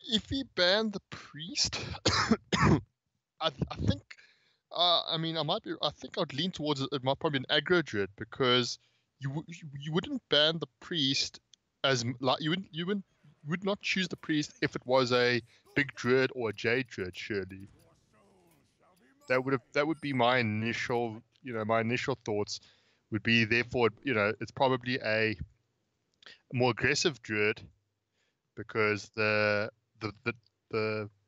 if we ban the priest, I think. I mean, I think I'd lean towards it. It might probably be an aggro druid because you wouldn't ban the priest as like would not choose the priest if it was a big druid or a jade druid. Surely that would be my initial thoughts would be therefore it's probably a more aggressive druid because the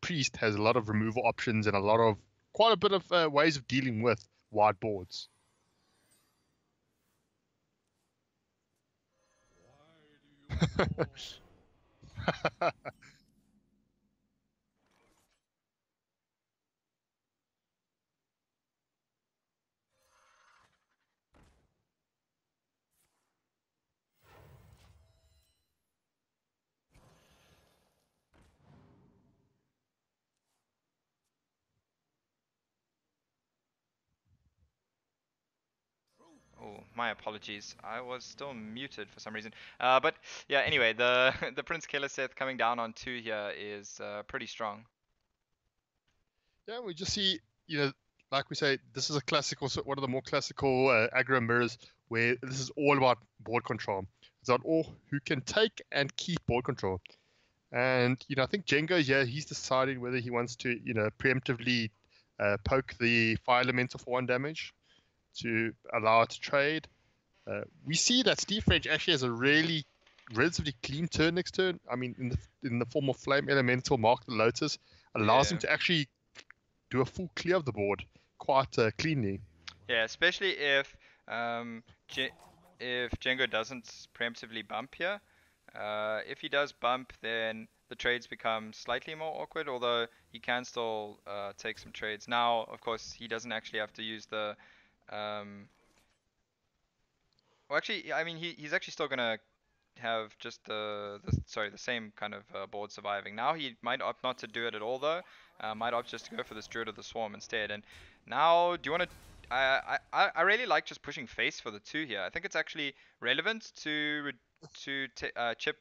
priest has a lot of removal options and quite a bit of ways of dealing with wide boards. Oh, my apologies. I was still muted for some reason. But yeah, anyway, the the Prince Keleseth coming down on 2 here is pretty strong. Yeah, we just see, like we say, this is a classical, one of the more classical aggro mirrors where this is all about board control. It's about all who can take and keep board control. And, I think Django, yeah, he's deciding whether he wants to, preemptively poke the Fire Elemental for 1 damage to allow it to trade. We see that SteveFrench actually has a relatively clean turn next turn. I mean, in the form of Flame Elemental, Mark the Lotus, allows him to actually do a full clear of the board quite cleanly. Yeah, especially if Django doesn't preemptively bump here. If he does bump, then the trades become slightly more awkward, although he can still take some trades. Now, of course, he doesn't actually have to use the. Well, actually, I mean, he's actually still gonna have just the same kind of board surviving. Now he might opt not to do it at all though. Might opt just to go for the Druid of the Swarm instead. And now, do you want to? I really like just pushing face for the 2 here. I think it's actually relevant to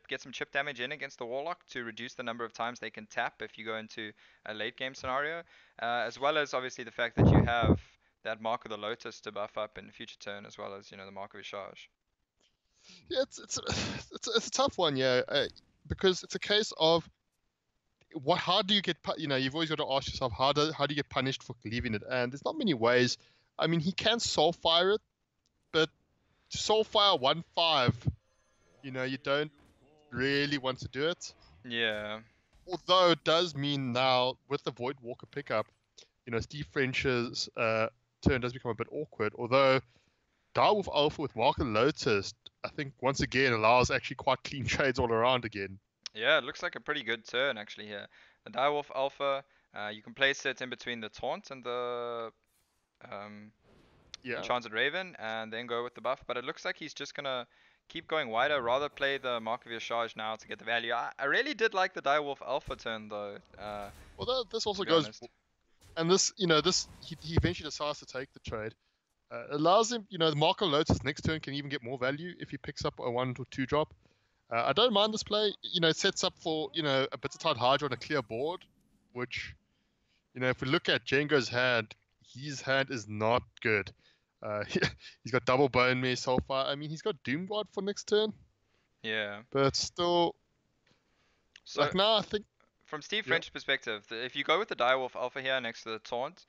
get some chip damage in against the Warlock to reduce the number of times they can tap if you go into a late game scenario, as well as obviously the fact that you have that Mark of the Lotus to buff up in the future turn, as well as the Mark of Ishaj. Yeah, it's a tough one, yeah, because it's a case of how do you get you've always got to ask yourself how do you get punished for leaving it, and there's not many ways. I mean, he can soul fire it, but to soul fire 1/5, you don't really want to do it. Yeah. Although it does mean now with the Void Walker pickup, SteveFrench's turn does become a bit awkward. Although Direwolf Alpha with Mark and Lotus, I think once again allows actually quite clean trades all around again. Yeah, it looks like a pretty good turn actually here. The Direwolf Alpha, you can place it in between the Taunt and the Yeah. Enchanted Raven, and then go with the buff. But it looks like he's just gonna keep going wider, rather play the Mark of Ishaj now to get the value. I really did like the Direwolf Alpha turn though. Well, this also To be goes, honest. and he eventually decides to take the trade. Allows him, the Marco Lotus next turn can even get more value if he picks up a 1 or 2 drop. I don't mind this play. It sets up for, a Bittertide Hydra on a clear board, which, if we look at Django's hand, his hand is not good. He's got double Bone Mace so far. I mean, he's got Doomguard for next turn, Yeah. but still, So like now, I think, from yeah, SteveFrench's perspective, if you go with the Direwolf Alpha here next to the Taunt,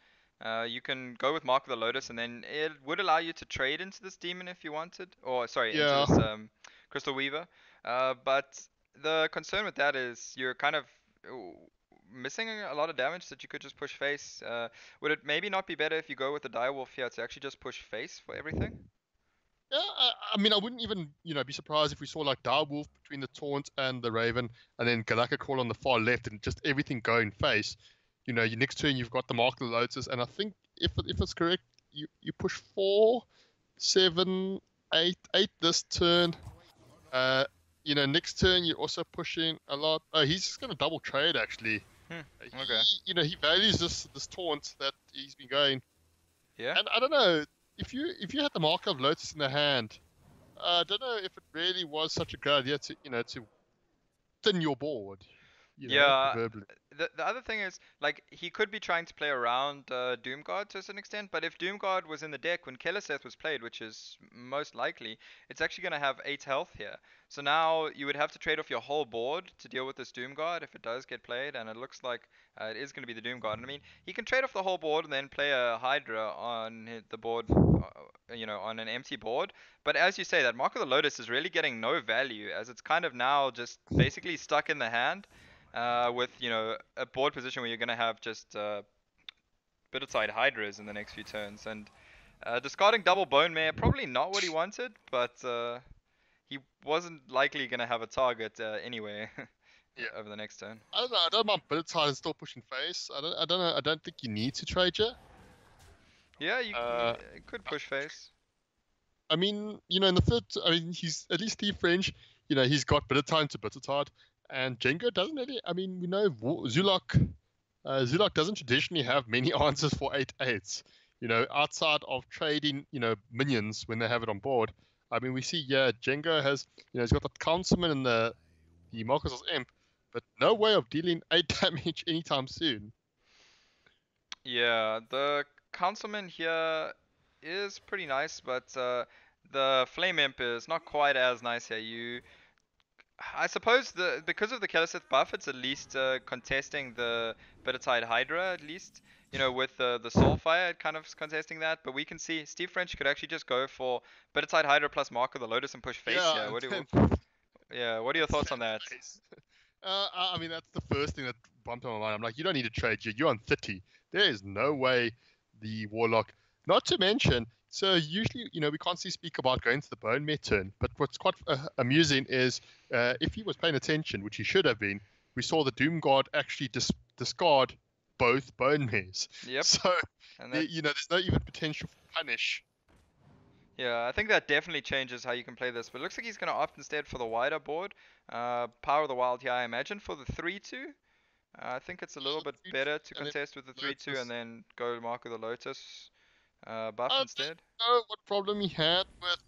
you can go with Mark of the Lotus, and then it would allow you to trade into this Demon if you wanted, or sorry, into yeah, this Crystal Weaver. But the concern with that is you're kind of missing a lot of damage that you could just push face. Would it maybe not be better if you go with the Direwolf here to actually just push face for everything? yeah. I mean, I wouldn't even, be surprised if we saw like Direwolf between the Taunt and the Raven, and then Galactic Crawl on the far left, and just everything going face. Your next turn you've got the Mark of the Lotus, and I think if it's correct, you push 4, 7, 8 this turn. Next turn you're also pushing a lot. Oh, he's just gonna double trade actually. Okay. He values this taunt that he's been going, Yeah. and I don't know if you had the Mark of Lotus in the hand. I don't know if it really was such a good idea to thin your board. Yeah, proverbially. the other thing is like he could be trying to play around Doomguard to a certain extent, but if Doomguard was in the deck when Keleseth was played, which is most likely, it's actually going to have 8 health here. So now you would have to trade off your whole board to deal with this Doomguard if it does get played, and it looks like it is going to be the Doomguard. And I mean, he can trade off the whole board and then play a Hydra on the board, on an empty board. But as you say, that Mark of the Lotus is really getting no value as it's kind of now just basically stuck in the hand with a board position where you're going to have just Bitterside Hydras in the next few turns, and discarding double Bone Mare probably not what he wanted, but he wasn't likely going to have a target anyway Yeah. over the next turn. I don't know. I don't mind Billitzard and still pushing face. I don't know. I don't think you need to trade you. Yeah, you Uh, could push face. I mean, in the third, I mean, he's at least SteveFrench. He's got bit of time to Bittertard, and Jenga doesn't really. I mean, we know Zulok. Zulok doesn't traditionally have many answers for 8/8s. Outside of trading, minions when they have it on board. I mean, we see, yeah, Jenga has, he's got the Councilman and the Marcus' Imp, but no way of dealing 8 damage anytime soon. Yeah, the Councilman here is pretty nice, but the Flame Imp is not quite as nice here. I suppose because of the Keleseth buff, it's at least contesting the Bittertide Hydra at least. With the Soulfire, it kind of contesting that. But we can see SteveFrench could actually just go for Bittertide Hydra plus Mark of the Lotus and push face Yeah, here. and then Yeah, what are your thoughts on that? face. I mean, that's the first thing that bumped on my mind. I'm like, you don't need to trade you. You're on 30. There is no way the Warlock. Not to mention, so usually, we constantly speak about going to the Bone Mare turn, but what's quite amusing is if he was paying attention, which he should have been, we saw the Doom Guard actually discard both Bone Mares. Yep. So, And that, there's no even potential for punish. yeah, I think that definitely changes how you can play this. But it looks like he's going to opt instead for the wider board. Power of the Wild here, I imagine, for the 3-2. I think it's a little bit better to And then contest with the 3-2 Lotus. and then go Mark of the Lotus buff I don't instead. know what problem he had with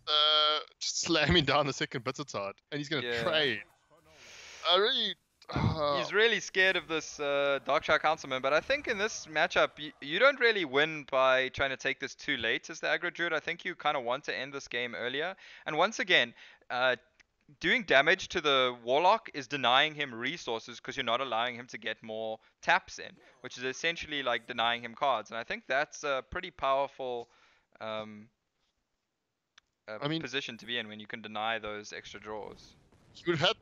just slamming down the second Bittertard, and he's going to Yeah. trade. I really. He's really scared of this Darkshire Councilman, but I think in this matchup, you don't really win by trying to take this too late as the aggro druid. I think you kind of want to end this game earlier. And once again, doing damage to the Warlock is denying him resources because you're not allowing him to get more taps in, which is essentially like denying him cards. And I think that's a pretty powerful um, I mean, position to be in when you can deny those extra draws. he would have had.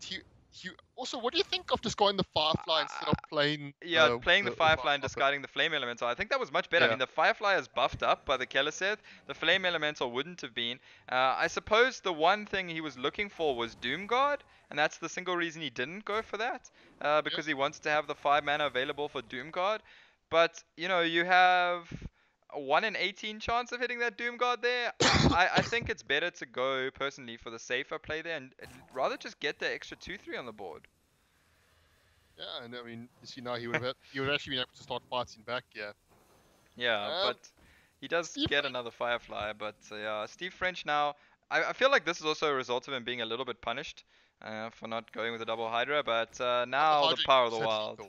Also, what do you think of just going the Firefly instead of playing Yeah, playing the the Firefly and discarding the Flame Elemental. I think that was much better. I Yeah. mean, the Firefly is buffed up by the Keleseth. The Flame Elemental wouldn't have been. I suppose the one thing he was looking for was Doomguard, and that's the single reason he didn't go for that, because he wants to have the 5 mana available for Doomguard. But, you have a 1 in 18 chance of hitting that Doomguard there. I think it's better to go, personally, for the safer play there and rather just get the extra 2-3 on the board. Yeah, and I mean, you see now he would have actually been able to start fighting back. Yeah. Yeah, but he does Steve get another Firefly. But yeah, SteveFrench now. I feel like this is also a result of him being a little bit punished for not going with the double Hydra. But now the Power of the Wild.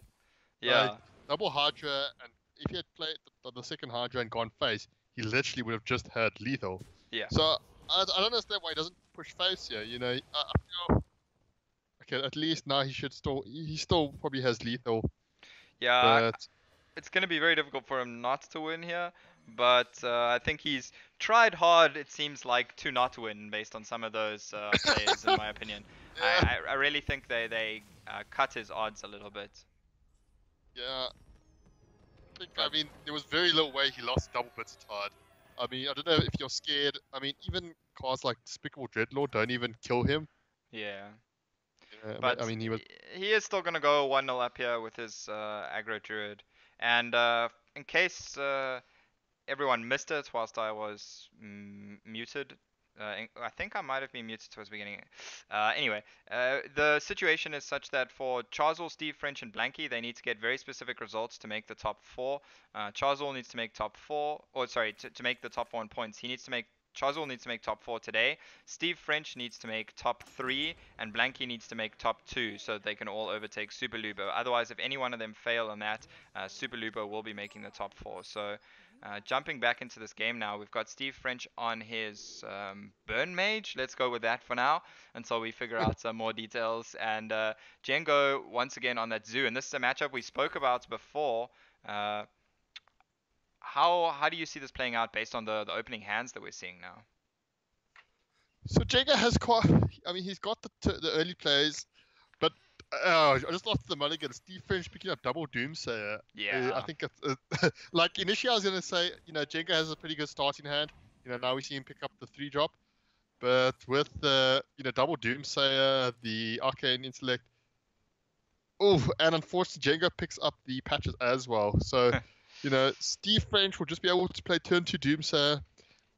Yeah. Double Hydra, and if he had played the second Hydra and gone face, he literally would have just had lethal. Yeah. So I don't understand why he doesn't push face here. I feel okay. At least now he still probably has lethal. Yeah. But It's going to be very difficult for him not to win here. But I think he's tried hard, it seems like, to not win based on some of those plays, in my opinion. yeah, I really think they cut his odds a little bit. yeah. I mean, there was very little way he lost double Bittertard. I mean, I don't know if you're scared. I mean, even cards like Despicable Dreadlord don't even kill him. Yeah. I mean, he is still going to go 1-0 up here with his aggro druid. And in case everyone missed it whilst I was muted, I think I might have been muted towards the beginning. Anyway, the situation is such that for Charzal, SteveFrench, and Blanky, they need to get very specific results to make the top 4. Charzal needs to make top 4, or sorry, to make the top 4 in points. He needs to make Chazal needs to make top 4 today. SteveFrench needs to make top 3, and Blanky needs to make top 2, so they can all overtake Super Lubo. Otherwise, if any one of them fail on that, Super Lubo will be making the top 4. So, jumping back into this game now, we've got SteveFrench on his Burn Mage. Let's go with that for now until we figure out some more details. And Django once again on that Zoo, and this is a matchup we spoke about before. How do you see this playing out based on the opening hands that we're seeing now? So Jenga has quite. I mean, he's got the early plays, but I just lost the mulligan. SteveFrench picking up double Doomsayer. Yeah. I think it's like initially I was gonna say, Jenga has a pretty good starting hand. Now we see him pick up the 3-drop, but with the double Doomsayer, the Arcane Intellect. Oh, and unfortunately Jenga picks up the patches as well. So, SteveFrench will just be able to play turn 2 Doomsayer.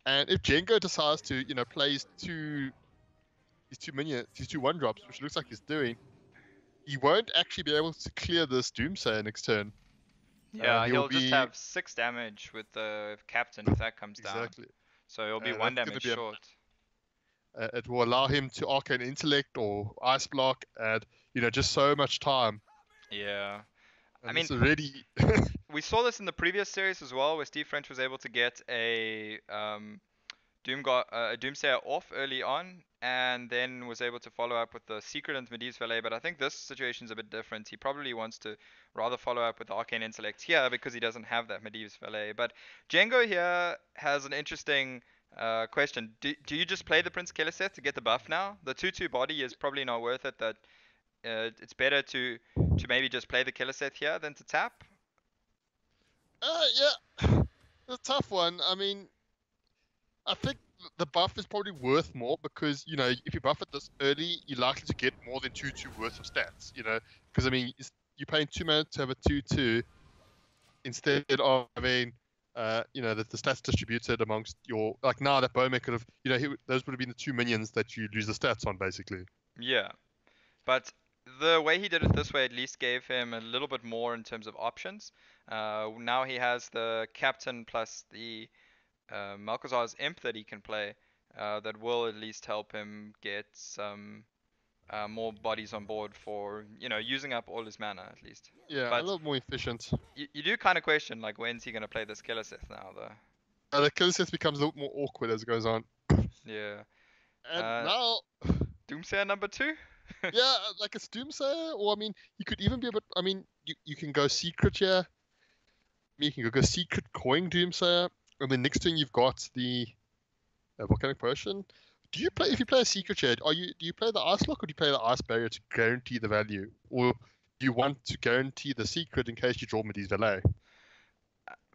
And if Django decides to, play his two minions, his 2 1-drops, which looks like he's doing, he won't actually be able to clear this Doomsayer next turn. Yeah, he'll just have 6 damage with the Captain if that comes down. Exactly. So he'll be 1 damage short. It will allow him to Arcane Intellect or Ice Block, and just so much time. Yeah. And I mean, already we saw this in the previous series as well, where SteveFrench was able to get a Doomsayer off early on, and then was able to follow up with the Secret into Medivh's Valet. But I think this situation's a bit different. He probably wants to rather follow up with the Arcane Intellect here because he doesn't have that Medivh's Valet. But Django here has an interesting question. Do you just play the Prince Keleseth to get the buff now? The 2/2 body is probably not worth it. That it's better to maybe just play the Keleseth here than to tap. Yeah, it's a tough one. I mean, I think the buff is probably worth more because if you buff it this early, you're likely to get more than 2/2 worth of stats. Because I mean, you're paying 2 mana to have a 2/2 instead of having the stats distributed amongst your, like now that Bowman could have, those would have been the 2 minions that you lose the stats on basically. Yeah, but the way he did it this way at least gave him a little bit more in terms of options. Now he has the Captain plus the Malcazar's Imp that he can play that will at least help him get some more bodies on board for, using up all his mana at least. Yeah, but a little more efficient. You do kind of question, like, when's he going to play this Keleseth now, though? The Keleseth becomes a little more awkward as it goes on. Yeah. And now... Doomsayer number 2? Yeah, like it's Doomsayer, or I mean, you could even be a bit... I mean, you can go Secret here. You can go Secret Coin Doomsayer, and then next thing you've got the Volcanic Potion. If you play a Secret here, do you play the Ice Lock or do you play the Ice Barrier to guarantee the value? Or do you want to guarantee the Secret in case you draw Medivh's Valet?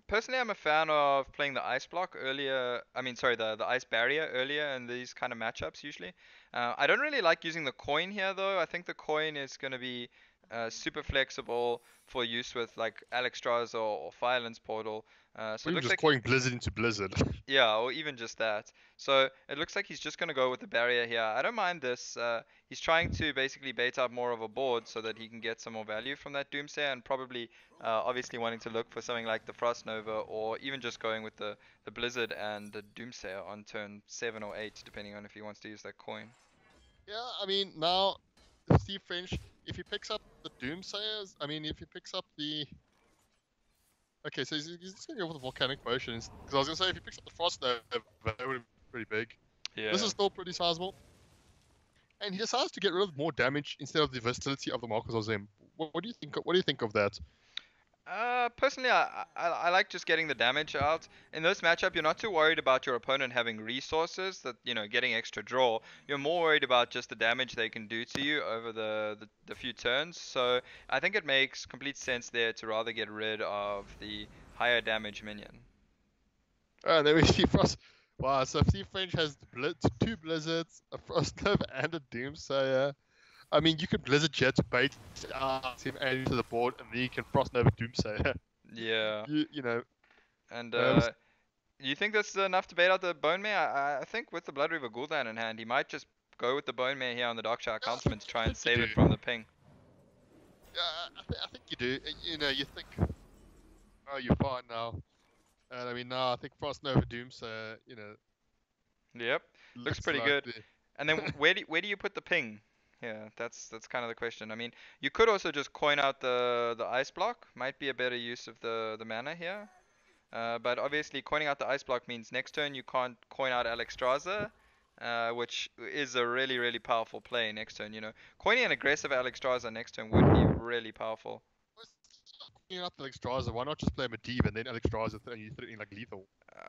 Personally, I'm a fan of playing the Ice Block earlier. The Ice Barrier earlier in these kind of matchups usually. I don't really like using the coin here though. I think the coin is going to be super flexible for use with like Alexstrasza or Firles Portal. So it looks like coin Blizzard into Blizzard. Yeah, or even just that. So it looks like he's just going to go with the barrier here. I don't mind this. He's trying to basically bait up more of a board so that he can get some more value from that Doomsayer, and probably obviously wanting to look for something like the Frost Nova, or even just going with the Blizzard and the Doomsayer on turn 7 or 8, depending on if he wants to use that coin. Yeah, I mean, now SteveFrench, if he picks up the Doomsayers, if he picks up the... Okay, so he's just going to go with the Volcanic Potions. Because I was going to say, if he picks up the Frost Nova, that would be pretty big. Yeah. This is still pretty sizable. And he decides to get rid of more damage instead of the versatility of the Malcazar's Zem. What do you think? What do you think of that? Personally, I like just getting the damage out. In this matchup, you're not too worried about your opponent having resources that, getting extra draw. You're more worried about just the damage they can do to you over the few turns. So I think it makes complete sense there to rather get rid of the higher damage minion. And then we see Frost. Wow, so SteveFrench has 2 Blizzards, a Frost Nova, and a Doomsayer. I mean, you can Blizzard Jet to bait him into the board, and then you can Frost Nova Doomsayer. Yeah. You know. And you think that's enough to bait out the Bone Mare? I think with the Blood Reaver Gul'dan in hand, he might just go with the Bone Mare here on the Darkshire Councilman to try and save it from the ping. Yeah, I think you do. You think, oh, you're fine now. And I mean, no, I think Frost Nova Doomsayer, Yep, looks Looks pretty like good. the And then where do you put the ping? Yeah, that's kind of the question. I mean, you could also just coin out the ice block. Might be a better use of the mana here. But obviously, coining out the ice block means next turn you can't coin out Alexstrasza, which is a really powerful play next turn. You know, coining an aggressive Alexstrasza next turn would be really powerful. cleaning up the Alexstrasza. Why not just play Medivh and then Alexstrasza and you threatening like lethal?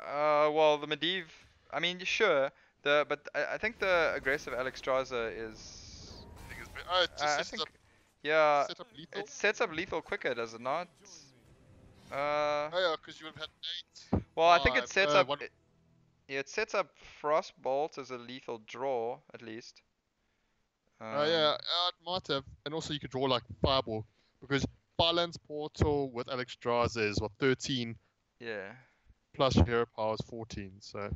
Well, the Medivh, I mean, sure, but I think the aggressive Alexstrasza is, I think oh, it just I sets up think, yeah, set up lethal. it sets up lethal quicker, does it not? Uh, Oh yeah, because you would have had well, I think it 5, sets up, one. yeah, it sets up Frostbolt as a lethal draw at least. Oh yeah, Um, it might have, and also you could draw like Fireball because Balance Portal with Alexstrasza is what 13 yeah, plus your hero power is 14. So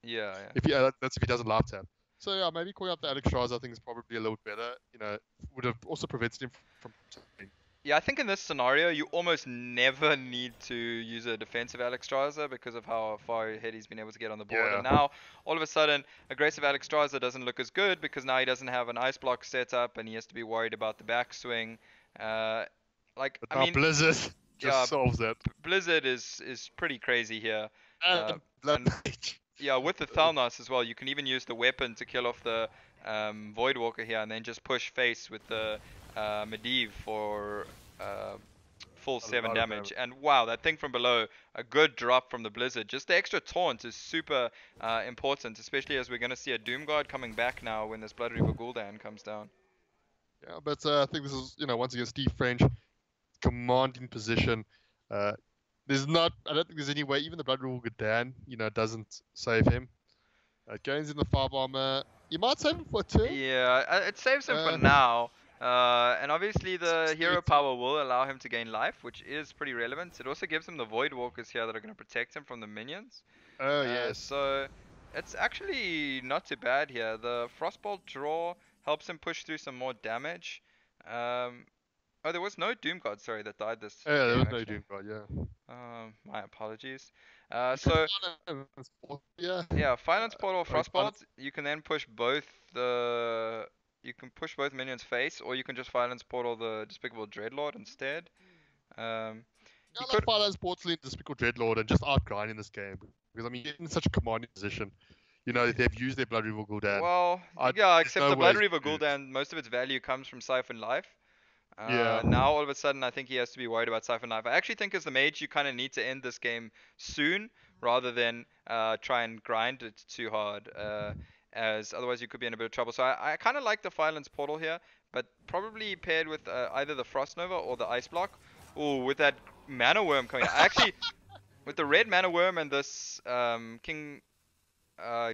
yeah. if that's if he doesn't live tap. So yeah, maybe calling out the Alexstrasza I think is probably a little better. You know, would have also prevented him from. Yeah, I think in this scenario, you almost never need to use a defensive Alexstrasza because of how far ahead he's been able to get on the board. Yeah, And now, all of a sudden, aggressive Alexstrasza doesn't look as good because now he doesn't have an ice block set up and he has to be worried about the backswing. Uh, but I now mean, Blizzard just yeah, solves that. Blizzard is pretty crazy here. Uh, And Blood and Mage. yeah, with the Thalnos as well, you can even use the weapon to kill off the Voidwalker here and then just push face with the Medivh for full A 7 lot of damage. And wow, that thing from below, a good drop from the Blizzard. Just the extra taunt is super important, especially as we're going to see a Doomguard coming back now when this Blood Reaver Gul'dan comes down. Yeah, but I think this is once again SteveFrench commanding position. There's not. I don't think there's any way. Even the Blood Rule Gadan, doesn't save him. Gains in the 5 armor. You might save him for a turn. Yeah, it saves him for Uh, now. And obviously the hero 30. power will allow him to gain life, which is pretty relevant. It also gives him the Void Walkers here that are going to protect him from the minions. Oh yes. So it's actually not too bad here. The Frostbolt draw helps him push through some more damage. Um, oh, there was no Doomguard, sorry, that died this Yeah, there game was no actually. Doom God. Yeah. My apologies. You could So yeah. yeah, Finance Portal, I mean, Frostbolt, you can then push both the you can push both minions face, or you can just Finance Portal the Despicable Dreadlord instead. You I like could Finance Portal in Despicable Dreadlord and just outgrind in this game because I mean you're in such a commanding position. They've used their Blood Rival Gul'dan. well, I, yeah, there's except no the way Blood to Reaver lose. Gul'dan, most of its value comes from Siphon Life. Yeah. Now all of a sudden I think he has to be worried about Siphon Life. I actually think as the mage you kind of need to end this game soon rather than try and grind it too hard, as otherwise you could be in a bit of trouble. So I kind of like the Violence Portal here, but probably paired with either the Frost Nova or the Ice Block. Ooh, with that Mana Worm coming out. Actually, with the red Mana Worm and this King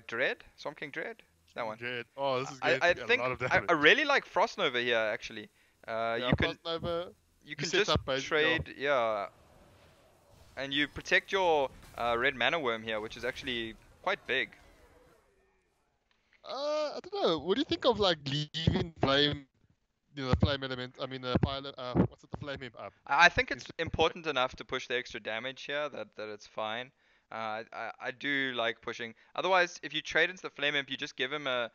Dread, Swamp King Dread, that one. Dread. Oh, this is I, going I to be a think lot of I, damage. I really like Frost Nova here actually. Yeah, You can Frost Nova. you can set just up basically, trade, yeah, and you protect your red mana worm here, which is actually quite big. I don't know. What do you think of like leaving flame? The flame element. I mean, the fire. What's it? The flame imp up. I think it's important enough to push the extra damage here that it's fine. I do like pushing. Otherwise, if you trade into the Flame Imp, you just give him a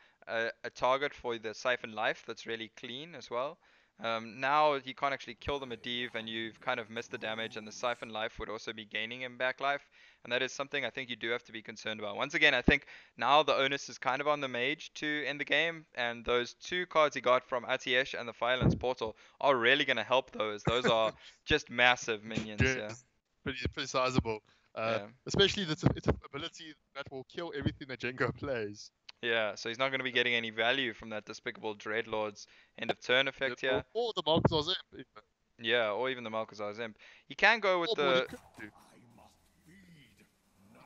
target for the Siphon Life that's really clean as well. Now he can't actually kill the Medivh, and you've kind of missed the damage, and the Siphon Life would also be gaining him back life, and that is something I think you do have to be concerned about. Once again, I think now the onus is kind of on the Mage to end the game, and those 2 cards he got from Atiesh and the Violence Portal are really going to help those. Those are just massive minions, yeah. Pretty sizable. Yeah. Especially it's an ability that will kill everything that Jengo plays. Yeah, so he's not going to be getting any value from that Despicable Dreadlord's end of turn effect here. Or the Malkazar's Imp. Yeah, or even the Malkazar's Imp. He can go with Or the... you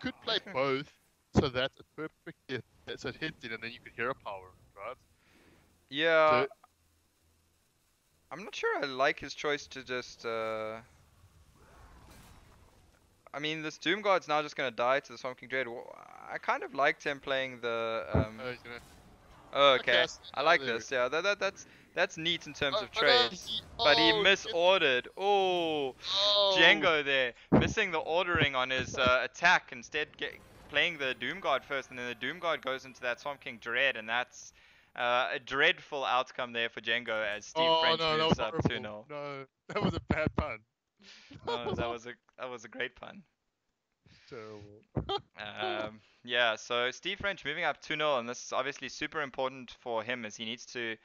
could play both so that it perfectly so it hits it and then you could hero power, right? Yeah, So, I'm not sure I like his choice to just... I mean, this Doomguard's now just going to die to the Swamp King Dread. I kind of liked him playing the... Oh, okay. I like this. Yeah, that's neat in terms of trades. But he misordered. Oh, Oh. Django there, missing the ordering on his attack, instead playing the Doom Guard first, and then the Doom Guard goes into that Swamp King Dread, and that's a dreadful outcome there for Django as Steve Oh French no, that moves was up horrible. 2-0. No, that was a bad pun. No, that was a great pun. Terrible. Yeah, so Steve French moving up 2-0, and this is obviously super important for him as he needs to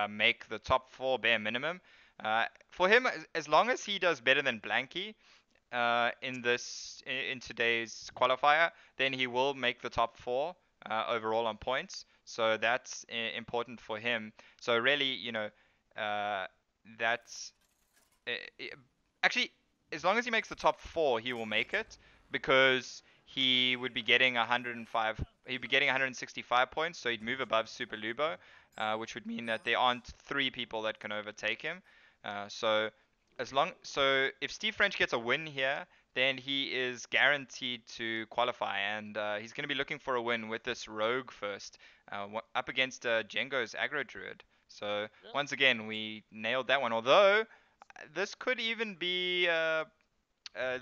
make the top 4 bare minimum. For him, as long as he does better than Blanky in today's qualifier, then he will make the top 4 overall on points. So that's important for him. So really, that's actually, as long as he makes the top 4, he will make it because he would be getting 105. He'd be getting 165 points, so he'd move above Super Lubo, which would mean that there aren't 3 people that can overtake him. So if Steve French gets a win here, then he is guaranteed to qualify, and he's going to be looking for a win with this Rogue first, up against Django's Aggro Druid. So Yeah. once again, we nailed that one. Although this could even be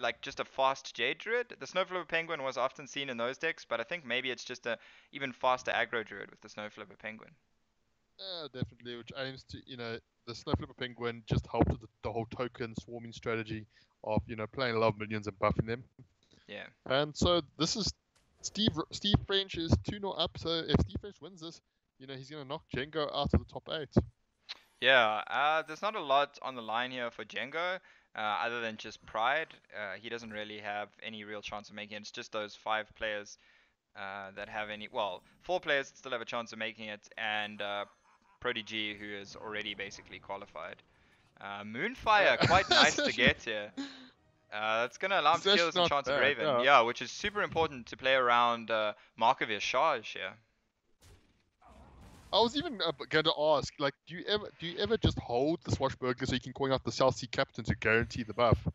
like just a fast Jade Druid. The Snowflipper Penguin was often seen in those decks, but I think maybe it's just a even faster aggro Druid with the Snowflipper Penguin. Yeah, definitely, which aims to, the Snowflipper Penguin just helps with the whole token swarming strategy of, playing a lot of minions and buffing them. Yeah. And so this is Steve French is 2-0 up, so if Steve French wins this, he's going to knock Django out of the top 8. Yeah, there's not a lot on the line here for Django, other than just pride. He doesn't really have any real chance of making it. It's just those 5 players that have any. Well, 4 players that still have a chance of making it, and Prodigy, who is already basically qualified. Moonfire, quite nice to get here. That's going to allow him to kill us Enchanted Raven. Yeah, which is super important to play around Mark of Charge here. I was even going to ask, like, do you ever just hold the Swashbuckler so you can coin out the South Sea Captain to guarantee the buff?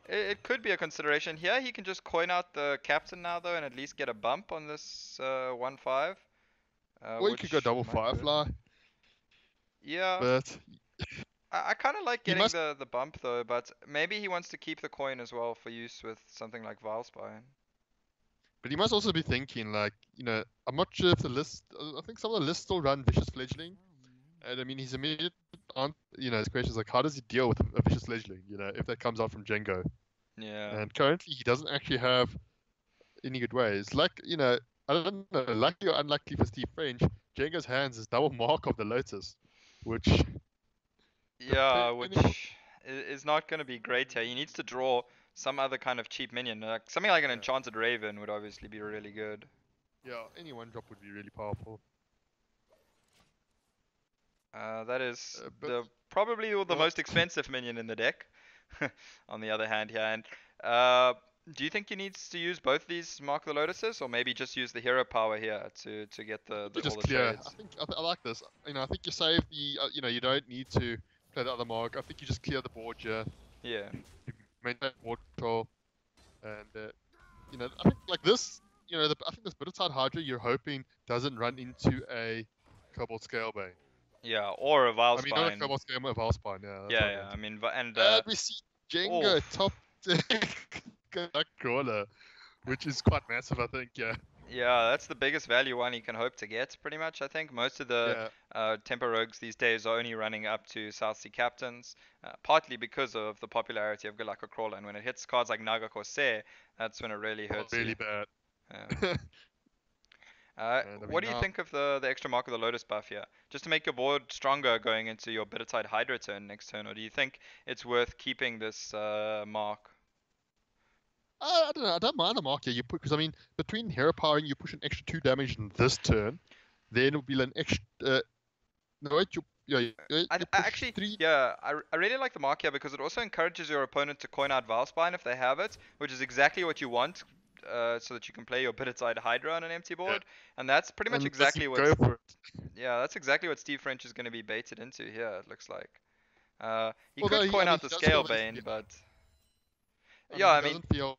It could be a consideration. Here he can just coin out the Captain now though, and at least get a bump on this 1/5. Or you could go double Firefly. Yeah. But I kind of like getting the bump though, but maybe he wants to keep the coin as well for use with something like Vilespine. But he must also be thinking, like, I'm not sure if the list. I think some of the lists still run Vicious Fledgling, and I mean his immediate, his question is like, how does he deal with a Vicious Fledgling? If that comes out from Django. Yeah. And currently he doesn't actually have any good ways. Like, I don't know, lucky or unlucky for Steve French, Django's hands is double Mark of the Lotus, which. Yeah, which is not going to be great here. He needs to draw some other kind of cheap minion. Something like an Enchanted Raven would obviously be really good. Yeah, any 1-drop would be really powerful. That is probably the most expensive minion in the deck. On the other hand here, and do you think he needs to use both these Mark the Lotuses, or maybe just use the hero power here to get all the trades? I like this. I think you save the. You don't need to play the other Mark. I think you just clear the board here. Yeah. You maintain board control, and I think like this. I think this Bitterside Hydra you're hoping doesn't run into a Cobalt Scalebane. Yeah, or a Vilespine. I mean, not a Cobalt Scalebane, a Vilespine. Yeah. Yeah. I mean, and we see Django top crawler, which is quite massive, I think. Yeah. Yeah, that's the biggest value one he can hope to get, pretty much, I think. Most of the Tempo Rogues these days are only running up to South Sea Captains, partly because of the popularity of Galactic Crawler, and when it hits cards like Naga Corsair, that's when it really hurts really bad. What do you think of the extra Mark of the Lotus buff here? Just to make your board stronger going into your Bittertide Hydra turn next turn, or do you think it's worth keeping this mark? I don't know. I don't mind the mark here. You put because I mean between hero powering, you push an extra 2 damage in this turn, then it'll be an extra. No wait, actually, 3. Yeah, I really like the mark here because it also encourages your opponent to coin out Vilespine if they have it, which is exactly what you want, so that you can play your Bitterside Hydra on an empty board, and that's pretty much exactly what. Go for it. Yeah, that's exactly what Steve French is going to be baited into here. It looks like. He could coin out the Scalebane, but. I mean, he doesn't feel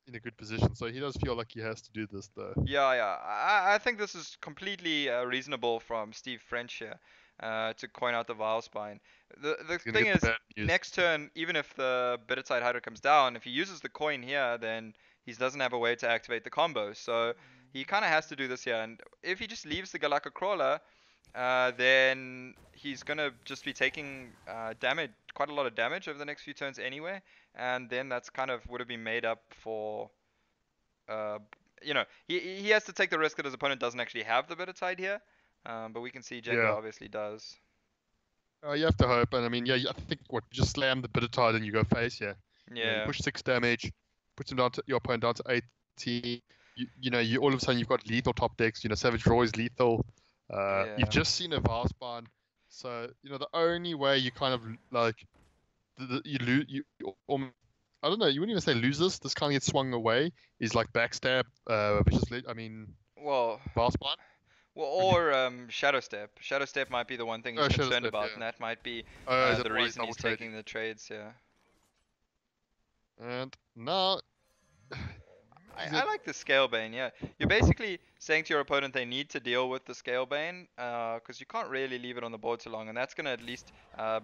in a good position, so he does feel like he has to do this, though. Yeah. I think this is completely reasonable from Steve French here to coin out the Vilespine. The thing is, next turn, even if the Bitterside Hydra comes down, if he uses the coin here, then he doesn't have a way to activate the combo. So he kind of has to do this here. And if he just leaves the Galaka Crawler, then he's gonna just be taking damage, quite a lot of damage over the next few turns anyway. And then that's kind of would have been made up for. Uh, he has to take the risk that his opponent doesn't actually have the Bitter Tide here. But we can see Jenga Yeah. obviously does. You have to hope, and I mean, yeah, I think you just slam the Bitter Tide and you go face, yeah. You Yeah. push 6 damage, puts him down to your opponent down to 18. You all of a sudden you've got lethal top decks. Savage Draw is lethal. Yeah. You've just seen a Valspine, so the only way you kind of like you lose, I don't know, you wouldn't even say lose this kind of gets swung away is like backstab, viciously. I mean, Well, Valspine. or Shadow Step. Shadow Step might be the one thing he's Shadow concerned Step, about, yeah. and that might be Is that the why he's reason he's double taking the trades. Yeah. And now. I like the Scale Bane, yeah. You're basically saying to your opponent they need to deal with the Scale Bane, because you can't really leave it on the board too long, and that's going to at least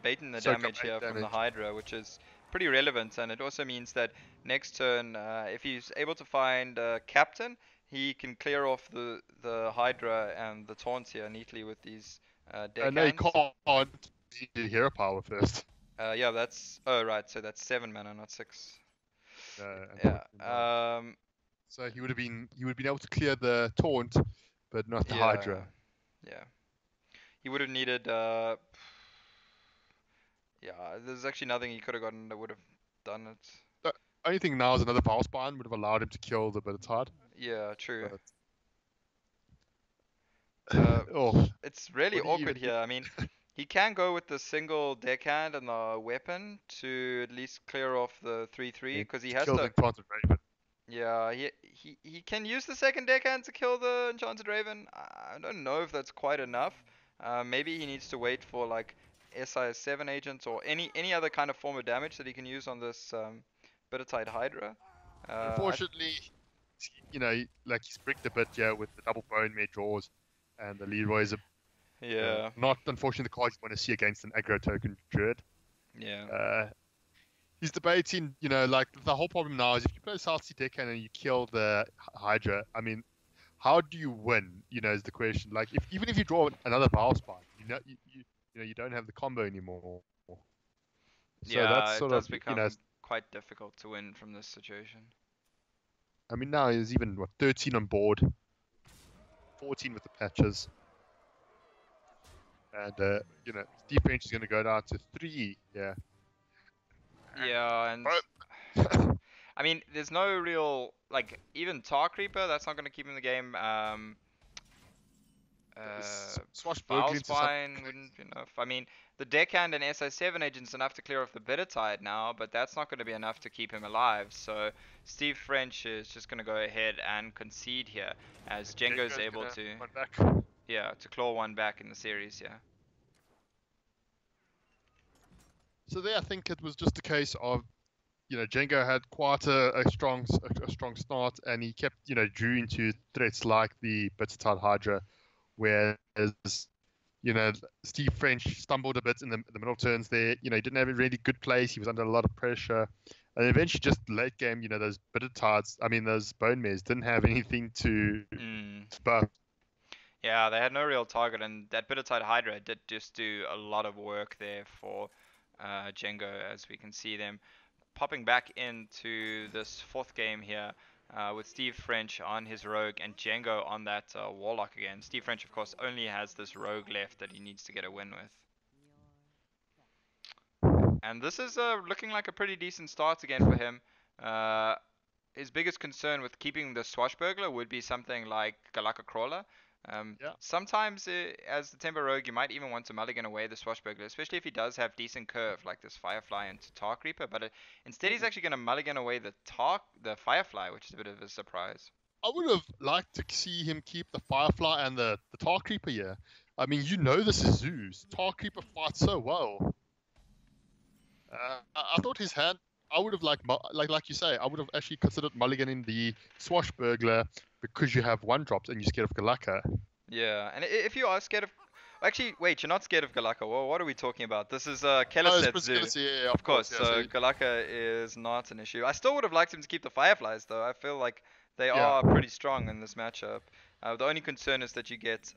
bait in the Soak up damage 8 here from the damage. Hydra, which is pretty relevant, and it also means that next turn, if he's able to find Captain, he can clear off the Hydra and the taunts here neatly with these No, you deckhands. can't do hero power first. Yeah, that's... Oh, right, so that's 7 mana, not 6. No, Yeah, unfortunately not. So he would have been able to clear the taunt, but not the Hydra. Yeah. He would have needed, yeah, there's actually nothing he could have gotten that would have done it. The only thing now is another Valspine would have allowed him to kill the Bitter Yeah, true. But, It's really what do you awkward even here. I mean, he can go with the single deckhand and the weapon to at least clear off the 3/3 because he has kill the to. Enchanted Raven. Yeah, he can use the second deckhand to kill the Enchanted Raven. I don't know if that's quite enough. Maybe he needs to wait for like SIS7 agents or any other kind of form of damage that he can use on this Bittertide Hydra. Unfortunately, like he's bricked a bit with the double bone mare draws, and the Leroy's Yeah, not unfortunately the cards you want to see against an aggro token Druid. yeah. He's debating, like the whole problem now is if you play South Sea Deckhand and you kill the Hydra, I mean, how do you win? Is the question. Like, even if you draw another Valspine, you don't have the combo anymore. So Yeah, that's it sort does of, become quite difficult to win from this situation. I mean, now he's even 13 on board, 14 with the patches, and SteveFrench is going to go down to 3. Yeah. Yeah, and I mean, there's no real like even Tar Creeper. That's not going to keep him in the game. Swashbuckling into Valspine wouldn't be enough. I mean, the deckhand and SI7 agent's enough to clear off the Bitter Tide now, but that's not going to be enough to keep him alive. So SteveFrench is just going to go ahead and concede here, as Jengo's able to claw one back in the series. Yeah. So there, I think it was just a case of, Django had quite a strong start, and he kept, drew into threats like the Bittertide Hydra, whereas, SteveFrench stumbled a bit in the middle turns there. He didn't have a really good place. He was under a lot of pressure. And eventually, just late game, those those Bone Mares didn't have anything to buff. Yeah, they had no real target, and that Bittertide Hydra did just do a lot of work there for Django, as we can see them popping back into this fourth game here with SteveFrench on his Rogue and Django on that Warlock again. SteveFrench, of course, only has this Rogue left that he needs to get a win with. And this is looking like a pretty decent start again for him. His biggest concern with keeping the Swashbuckler would be something like Galaka Crawler. Sometimes as the Tempo Rogue, you might even want to mulligan away the Swashbuckler, especially if he does have decent curve like this Firefly into Tar Creeper. But instead, he's actually going to mulligan away the Firefly, which is a bit of a surprise. I would have liked to see him keep the Firefly and the Tar Creeper here. I mean, this is Zeus. Tar Creeper fights so well. I thought his hand. I would have like you say. I would have actually considered mulliganing the Swashbuckler because you have 1-drops and you're scared of Galaka. Yeah, and if you are scared of, Actually, wait, you're not scared of Galaka. Well, what are we talking about? This is Oh, it's Kelaset Prince Zoo. Galaxy, yeah, Of of course, course, yeah. so Galaka is not an issue. I still would have liked him to keep the Fireflies, though. I feel like they Yeah. are pretty strong in this matchup. The only concern is that you get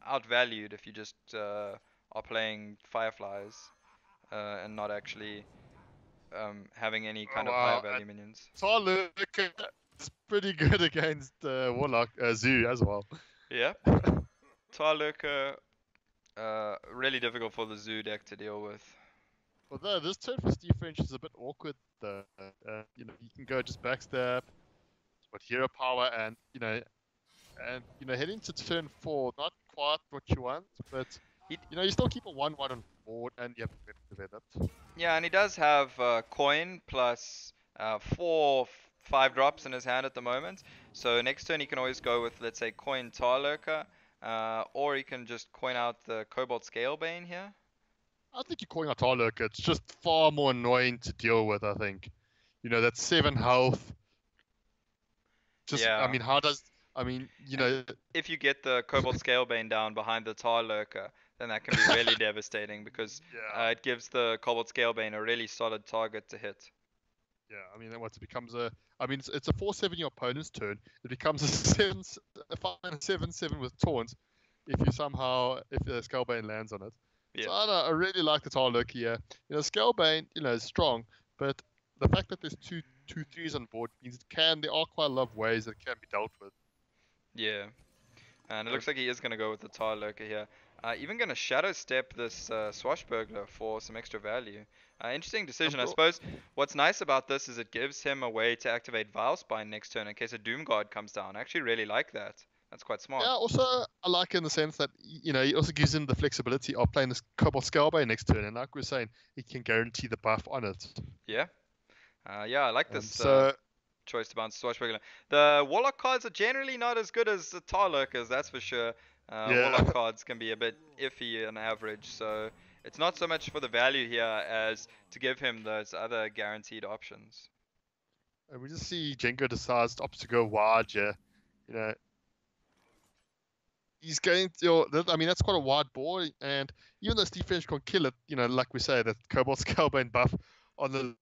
outvalued if you just are playing Fireflies and not actually having any Oh kind of higher wow. value minions. Tyler is pretty good against Warlock Zoo as well. Yeah, Tarlurker, really difficult for the Zoo deck to deal with. Although this turn for SteveFrench is a bit awkward, though. You can go just backstab with hero power, and heading to turn 4, not quite what you want, but He, you still keep a 1/1 on board, and you have to developed. yeah, and he does have coin plus 5 drops in his hand at the moment. So next turn he can always go with, let's say, coin Tarlurker, or he can just coin out the Cobalt Scalebane here. I think you're calling out Tarlurk. It's just far more annoying to deal with, I think. That's 7 health. Yeah. And If you get the Cobalt Scalebane down behind the Tarlurker, then that can be really devastating because yeah, it gives the Cobalt Scalebane a really solid target to hit. yeah. Then once it becomes it's a 4/7 your opponent's turn. It becomes a 5/7/7 with taunt if the Skullbane lands on it. Yeah. So I really like the Tarlurk here. Skullbane, is strong, but the fact that there's two 3s on board means there are quite a lot of ways that it can be dealt with. Yeah. And it looks like he is going to go with the Tarlurker here. Even going to Shadow Step this Swashbuckler for some extra value. Interesting decision. I suppose what's nice about this is it gives him a way to activate Vilespine next turn in case a Doom Guard comes down. I actually really like that. That's quite smart. Yeah, also I like it in the sense that he also gives him the flexibility of playing this Cobalt Scalebane next turn, and like we are saying, he can guarantee the buff on it. Yeah. Yeah, I like this So choice to bounce Swashbuckler. The Warlock cards are generally not as good as the Tarlurkers, that's for sure. yeah, Warlock cards can be a bit iffy on average, so it's not so much for the value here as to give him those other guaranteed options. and we just see Jenko decides to go wide. Yeah, he's going to. That's quite a wide board, and even though SteveFrench can kill it, like we say, that Cobalt Scalebane buff on the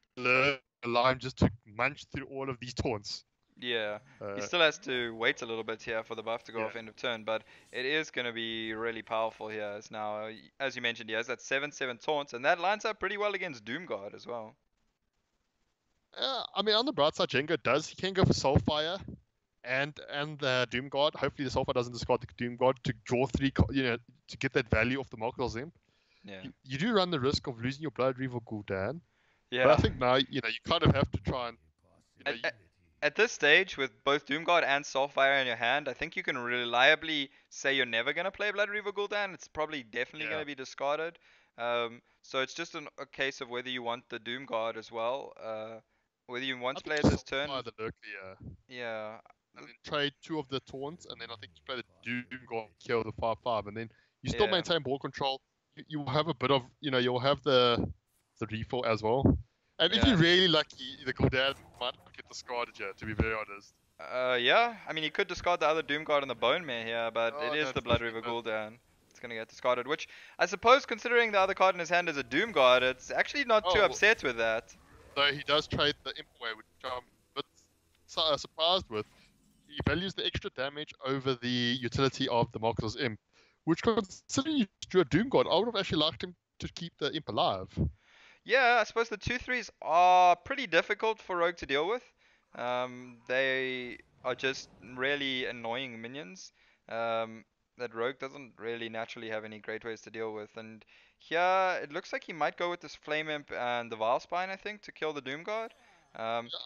line just to munch through all of these taunts. Yeah, he still has to wait a little bit here for the buff to go off end of turn, but it is going to be really powerful here. As now, as you mentioned, he has that 7/7 taunt, and that lines up pretty well against Doomguard as well. Yeah, on the bright side, Jenko he can go for Soulfire and the Doomguard. Hopefully, the Soulfire doesn't discard the Doomguard to draw 3, to get that value off the Markel's Imp. Yeah. You do run the risk of losing your Blood Reaver Gul'dan. Yeah. But I think now, you kind of have to try and, At this stage, with both Doomguard and Soulfire in your hand, I think you can reliably say you're never going to play Blood Reaver Gul'dan. It's probably definitely going to be discarded. So it's just a case of whether you want the Doomguard as well. Whether you want to play it this turn. Yeah. And then trade 2 of the taunts, and then I think you play the Doomguard, kill the 5/5, and then you still maintain ball control. You have a bit of, you'll have the refill as well. And if you're really lucky, the Gul'dan might get discarded here, to be very honest. Yeah, he could discard the other Doomguard and the Bone Mare here, but it is the Blood Reaver Gul'dan. It's going to get discarded, which I suppose, considering the other card in his hand is a Doomguard, it's actually not too upset with that. Though he does trade the Imp away, which I'm a bit surprised with. He values the extra damage over the utility of the Markel's Imp, which, considering you drew a Doomguard, I would have actually liked him to keep the Imp alive. Yeah, I suppose the 2/3s are pretty difficult for Rogue to deal with. They are just really annoying minions that Rogue doesn't really naturally have any great ways to deal with. And here, it looks like he might go with this Flame Imp and the Vilespine, I think, to kill the Doomguard.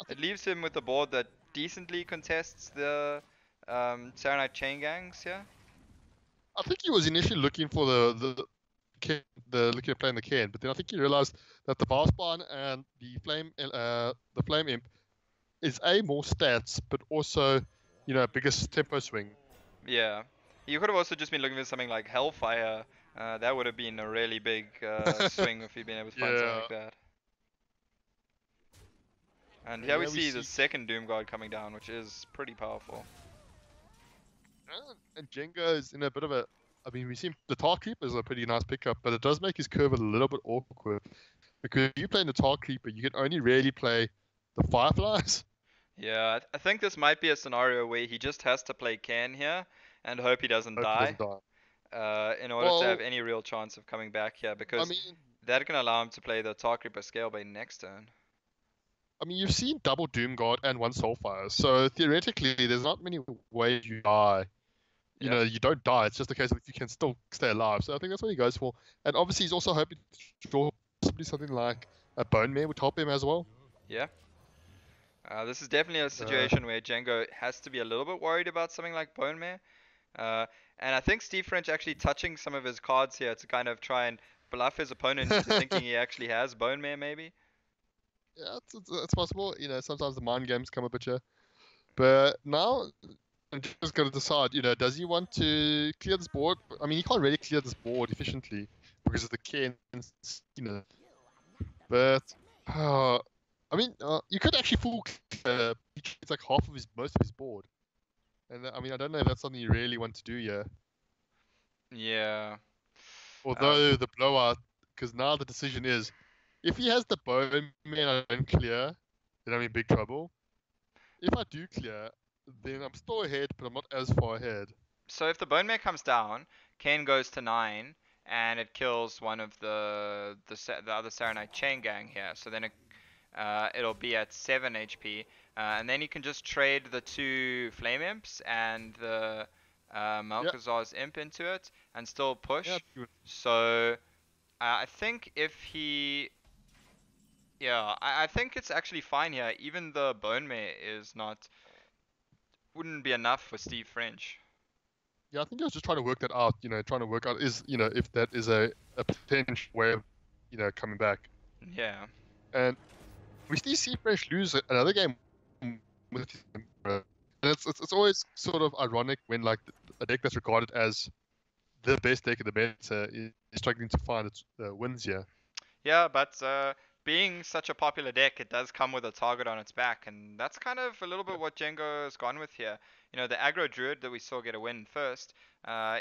It leaves him with a board that decently contests the Saronite Chain Gangs here. I think he was initially looking for looking at playing the Cairn, but then I think he realized that the Vilespine and the Flame Imp is more stats, but also, biggest tempo swing. Yeah. You could have also just been looking for something like Hellfire. That would have been a really big swing if you'd been able to find something like that. And here we see the second Doomguard coming down, which is pretty powerful. And Jenga is in a bit of a I mean, we see the Tar Creeper is a pretty nice pickup, but it does make his curve a little bit awkward because if you play in the Tar Creeper, you can only really play the Fireflies. Yeah, I think this might be a scenario where he just has to play Can here and hope he doesn't Hope he die doesn't die. in order to have Well, any real chance of coming back here, I because mean, that can allow him to play the Tar Creeper Scalebait next turn. you've seen double Doom Guard and one Soulfire, so theoretically, there's not many ways you die. Yep. You don't die. It's just a case of you can still stay alive. So I think that's what he goes for. And obviously, he's also hoping to draw possibly something like a Bone Mare would help him as well. Yeah. This is definitely a situation where Django has to be a little bit worried about something like Bone Mare. Uh, and I think SteveFrench actually touching some of his cards here to kind of try and bluff his opponent into thinking he actually has Bone Mare, maybe. Yeah, it's possible. Sometimes the mind games come up at you. But now, I'm just got to decide. Does he want to clear this board? I mean, he can't really clear this board efficiently because of the Cairns, But you could actually full clear. It's like most of his board. And I mean, I don't know if that's something you really want to do here. Yeah. Although the blowout, because now the decision is, if he has the Bone Man I don't clear, then I'm in big trouble. If I do clear, then I'm still ahead, but I'm not as far ahead. So if the Bone Mare comes down, Kane goes to 9, and it kills one of the other Saronite chain gang here. So then it'll be at 7 HP, and then you can just trade the 2 Flame Imps and the Malcazar's Imp into it, and still push. Yeah, So I think if he, yeah, I think it's actually fine here. Even the Bone Mare wouldn't be enough for SteveFrench. yeah, I think I was just trying to work that out. Trying to work out if that is a potential way of coming back. Yeah. And we see Fresh lose another game with him, and it's always sort of ironic when like a deck that's regarded as the best deck in the meta is struggling to find its wins here. Yeah, but being such a popular deck, it does come with a target on its back, and that's kind of a little bit what Django has gone with here. The aggro druid that we saw get a win first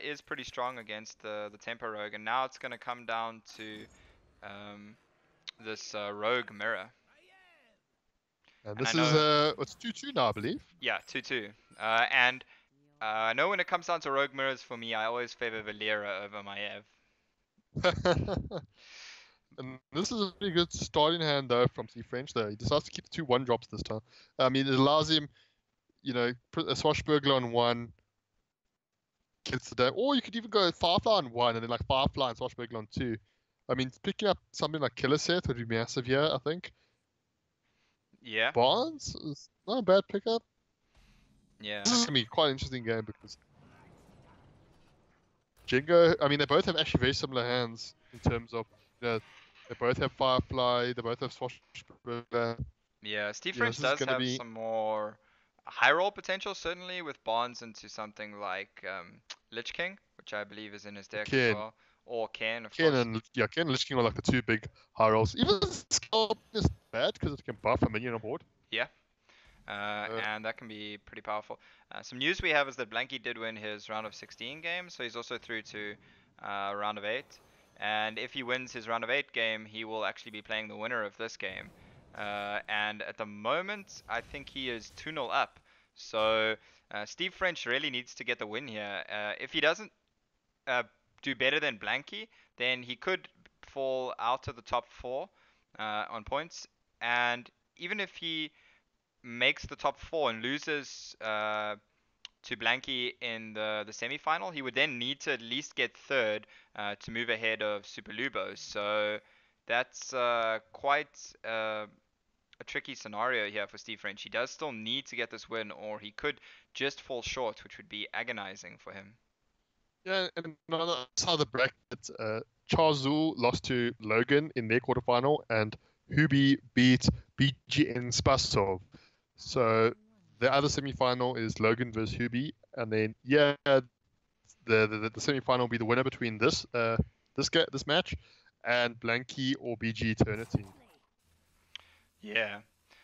is pretty strong against the tempo rogue, and now it's going to come down to this rogue mirror. And And I this is know, what's 2-2 now, I believe. yeah, 2-2. And I know when it comes down to rogue mirrors, for me, I always favor Valera over Maev. And this is a pretty good starting hand though from SteveFrench though. He decides to keep the 2 1-drops this time. I mean, it allows him, put a Swashbuckler on 1, gets the day. Or you could even go Firefly on 1 and then like Firefly and Swashbuckler on 2. I mean, picking up something like Killer Set would be massive here, I think. Yeah. Barnes is not a bad pickup. Yeah. This is going to be quite an interesting game because Jingo, I mean, they both have actually very similar hands in terms of, they both have Firefly, they both have Swashbuckler. Yeah, SteveFrench does have some more high roll potential, certainly with Bonds into something like Lich King, which I believe is in his deck as well. Or Ken, of course. Ken and Lich King are like the 2 big high rolls. Even Skull is bad because it can buff a minion on board. Yeah. And that can be pretty powerful. Some news we have is that Blanky did win his round of 16 game, so he's also through to round of 8. And if he wins his round of 8 game, he will actually be playing the winner of this game. And at the moment, I think he is 2-0 up. So SteveFrench really needs to get the win here. If he doesn't do better than Blanky, then he could fall out of the top 4 on points. And even if he makes the top 4 and loses to Blanky in the semi-final, he would then need to at least get 3rd to move ahead of Super Lubo. So that's quite a tricky scenario here for SteveFrench. He does still need to get this win, or he could just fall short, which would be agonizing for him. Yeah, and another side of the bracket, Charles Zul lost to Logan in their quarterfinal, and Hubi beat BGN Spasov. So the other semi-final is Logan versus Hubi, and then the semi-final will be the winner between this match and Blanky or BG Eternity. Yeah.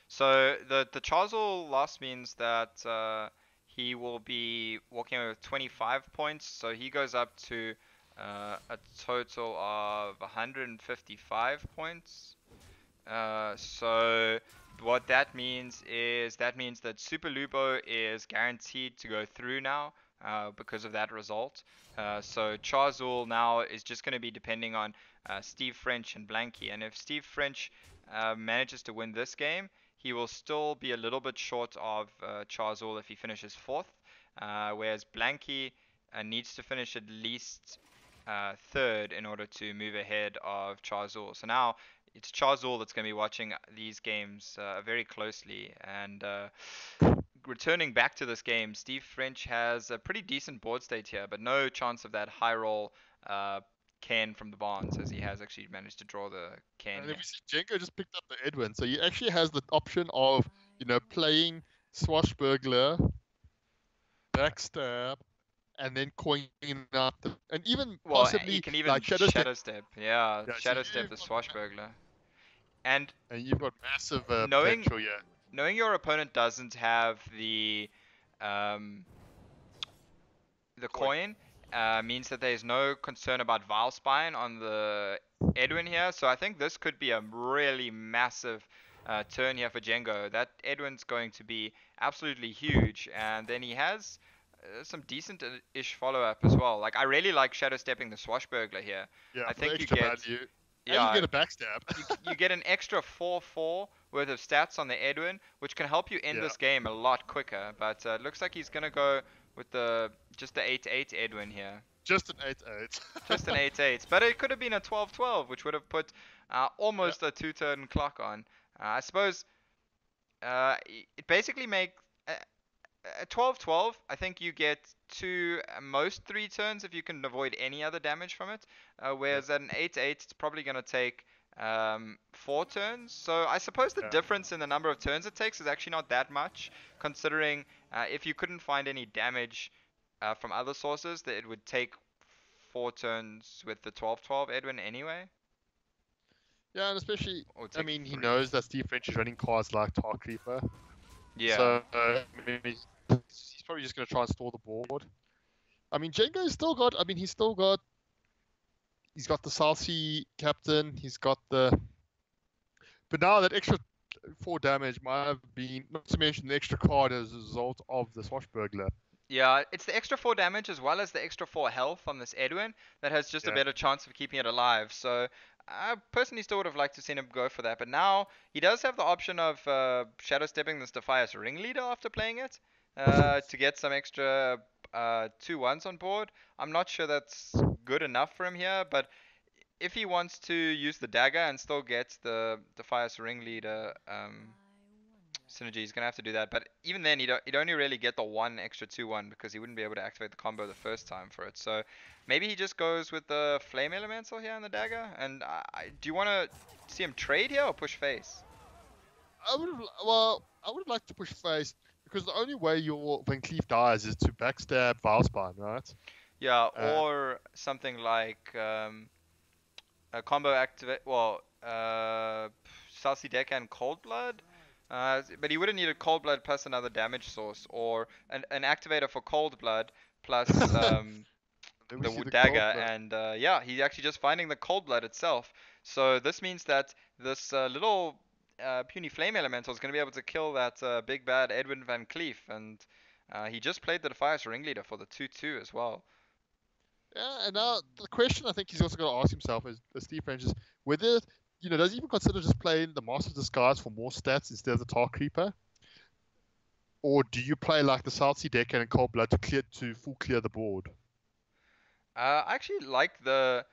So the Charzal loss means that he will be be walking away with 25 points, so he goes up to a total of 155 points. So what that means is that Super Lupo is guaranteed to go through now because of that result. So Charzul now is just going to be depending on SteveFrench and Blanky, and if SteveFrench manages to win this game, he will still be a little bit short of Charzul if he finishes 4th, whereas Blanky needs to finish at least 3rd in order to move ahead of Charzul. So now it's Charzul that's going to be watching these games very closely. And returning back to this game, SteveFrench has a pretty decent board state here, but no chance of that high roll Ken from the Barnes, as he has actually managed to draw the Ken And here. if you see, Jenko just picked up the Edwin, so he actually has the option of, playing Swashbuckler, Backstab, and then coining out and even Well, he possibly can even like Shadow Step. Shadow Step. Yeah, Yeah, so Shadow Step the Swashbuckler. And you've got massive knowing potential here. knowing your opponent doesn't have the coin means that there's no concern about Vilespine on the Edwin here. So I think this could be a really massive turn here for Django. That Edwin's going to be absolutely huge, and then he has some decent-ish follow-up as well. Like, I really like Shadow Stepping the Swashbuckler here. Yeah, I for think the you extra get value. And yeah, you get a backstab. you get an extra 4/4 worth of stats on the Edwin, which can help you end this game a lot quicker. But it looks like he's gonna go with just the 8/8 Edwin here. Just an 8/8. Just an 8/8, but it could have been a 12/12, which would have put almost a 2-turn clock on. I suppose it basically makes a 12/12. I think you get two, most 3 turns if you can avoid any other damage from it. Whereas at an 8/8, it's probably going to take 4 turns. So I suppose the difference in the number of turns it takes is actually not that much, considering if you couldn't find any damage from other sources, that it would take 4 turns with the 12/12 Edwin anyway. Yeah, and especially, I mean, 3. he knows that SteveFrench is running cards like Tar Creeper. Yeah. So, I mean, he's probably just going to try and store the board. I mean, Django's still got, he's got the South Sea Captain, he's got the, but now that extra 4 damage might have been, not to mention the extra card as a result of the Swashbuckler. Yeah, it's the extra 4 damage as well as the extra 4 health on this Edwin that has just a better chance of keeping it alive. So I personally still would have liked to seen him go for that. But now he does have the option of Shadow Stepping this Defias Ringleader after playing it to get some extra 2/1s on board. I'm not sure that's good enough for him here, but if he wants to use the dagger and still get the Defias Ringleader synergy, he's gonna have to do that. But even then, he'd only really get the 1 extra 2/1 because he wouldn't be able to activate the combo the first time for it. So maybe he just goes with the Flame Elemental here on the dagger. And do you want to see him trade here or push face? I would have liked to push face because the only way your Van Cleef dies is to backstab Vilespine, right? Yeah, or something like a combo activate. Well, South Sea Deckhand Cold Blood. But he wouldn't need a Cold Blood plus another damage source, or an activator for Cold Blood plus the dagger, and yeah, he's actually just finding the Cold Blood itself. So this means that this little puny Flame Elemental is going to be able to kill that big bad Edwin Van Cleef, and he just played the Defias Ringleader for the 2/2 as well. Yeah, and now the question I think he's also going to ask himself is SteveFrench is whether, does he even consider just playing the Master of Disguise for more stats instead of the Tar Creeper? Or do you play like the South Sea Deckhand and Cold Blood to full clear the board? I actually like the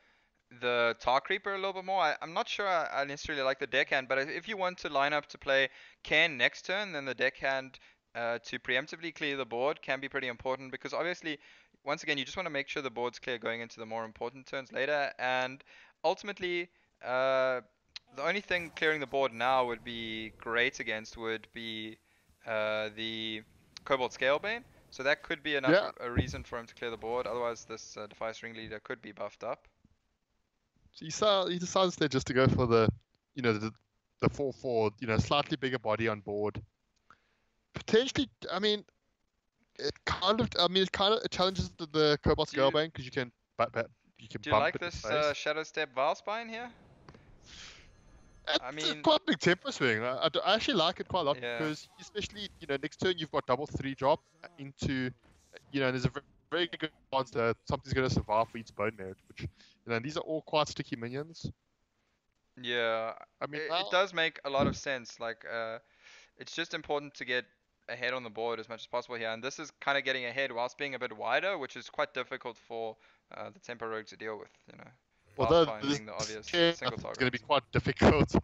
Tar Creeper a little bit more. I'm not sure I necessarily like the Deckhand, but if you want to line up to play Ken next turn, then the Deckhand to preemptively clear the board can be pretty important, because obviously, once again, you just want to make sure the board's clear going into the more important turns later, and ultimately, the only thing clearing the board now would be great against would be the Cobalt Scalebane. So that could be enough a reason for him to clear the board. Otherwise, this Defias Ringleader could be buffed up. So he decides there just to go for the 4/4, slightly bigger body on board. Potentially, I mean, It challenges the Cobalt Do you Scalebane because you can do you bump like it in this face. Shadow Step Valspine here? I It's mean, quite a big tempo swing. I actually like it quite a lot yeah. because, especially, next turn you've got double 3 drop into, there's a very good chance that something's going to survive for each bone merit, which, these are all quite sticky minions. Yeah, I mean, it now, does make a lot of sense. Like, it's just important to get ahead on the board as much as possible here, and this is kind of getting ahead whilst being a bit wider, which is quite difficult for the Tempo Rogue to deal with. although Valspine this being the obvious game I single think is target going to be answer. quite difficult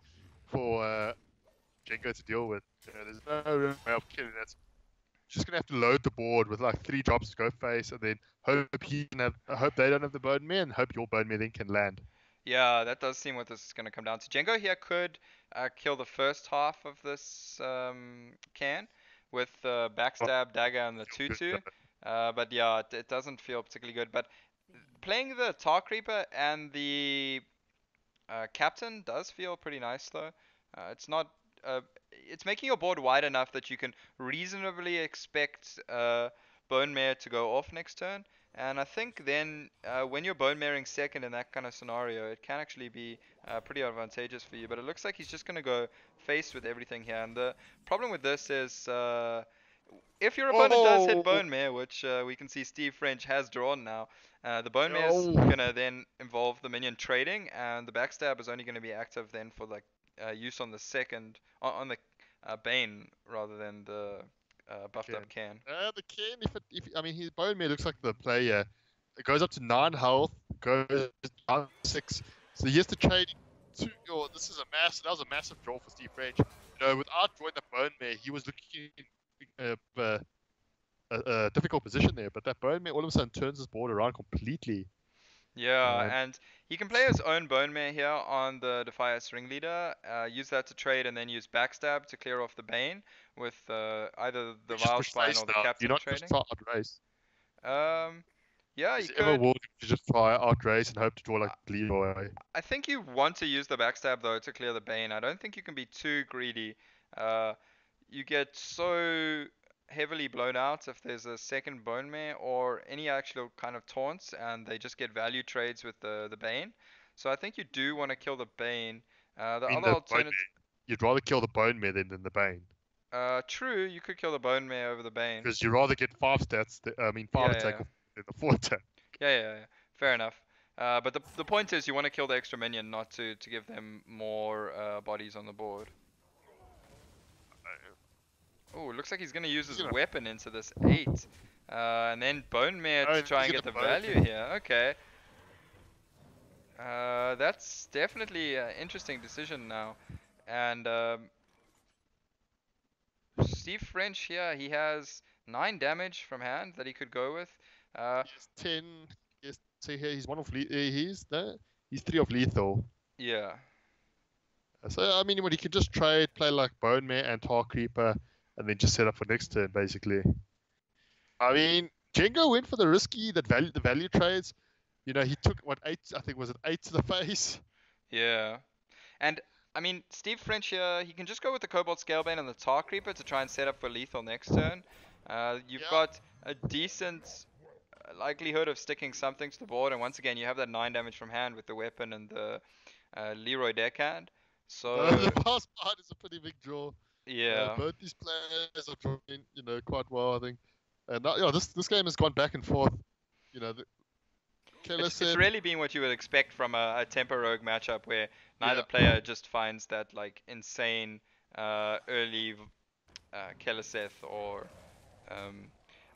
for Jenga to deal with. There's no real way of killing it. Just gonna have to load the board with like 3 drops to go face, and then hope they don't have the bone mare, and hope your bone mare then can land. Yeah, that does seem what this is going to come down to. Django here could kill the first half of this can with the Oh, backstab, dagger, and the good. 2-2. But yeah, it doesn't feel particularly good. But playing the Tar Creeper and the Captain does feel pretty nice though. It's not. It's making your board wide enough that you can reasonably expect Bone Mare to go off next turn. And I think then when you're Bone Maring second in that kind of scenario, it can actually be pretty advantageous for you. But it looks like he's just going to go face with everything here. And the problem with this is if your opponent does hit Oh, Bone Mare, which we can see SteveFrench has drawn now, the Bone Mare's oh, gonna then involve the minion trading, and the backstab is only gonna be active then for like use on the second on the Bane rather than the buffed Ken. up can. The Ken, if I mean his bone mare looks like the player. It goes up to 9 health, goes down 6. So he has to trade two. Oh, that was a massive draw for Steve French. Without drawing the bone mare, he was looking a difficult position there. But that bone mare all of a sudden turns his board around completely. Yeah, Um, and he can play his own Bone Mare here on the Defias Ringleader, use that to trade, and then use Backstab to clear off the Bane with either the you just Vile push Spine face or the now. Do you Captain not just trading. try outrace? Um, yeah, Is you it ever could. worth to just try outrace and hope to draw like Leroy? I think you want to use the backstab though to clear the bane. I don't think you can be too greedy. Uh, you get so heavily blown out if there's a second bone mare or any actual kind of taunts, and they just get value trades with the bane. So I think you do want to kill the bane. The I mean, other the bone alternative, mare. You'd rather kill the bone mare than the bane. true, you could kill the bone mare over the bane. Because you'd rather get 5 stats, Yeah, 5 attack yeah, than the 4 attack. yeah, yeah, yeah. Fair enough. But the point is you want to kill the extra minion, not to give them more bodies on the board. Oh, looks like he's going to use He's his gonna. weapon into this 8. And then Bone Mare Oh, to try he's and gonna get the bone value mare. here. Okay. That's definitely an interesting decision now. And SteveFrench here, he has 9 damage from hand that he could go with. Uh, He has 10. Yes, see here, he's one of he's no, he's 3 of lethal. yeah. So I mean, when he can just trade, play like Bone Mare and Tar Creeper, and then just set up for next turn, basically. I mean, Jenga went for the value trades. He took what 8? I think was it 8 to the face. Yeah. And I mean, SteveFrench here, he can just go with the Cobalt Scalebane and the Tar Creeper to try and set up for lethal next turn. You've Yeah. got a decent likelihood of sticking something to the board, and once again, you have that 9 damage from hand with the weapon and the Leroy deckhand. So, The pass part is a pretty big draw. yeah. Both these players are drawing, quite well, I think. And now, yeah, this game has gone back and forth. The Keller It's said, really been what you would expect from a Tempo Rogue matchup where neither yeah, player just finds that like insane early Keleseth or um,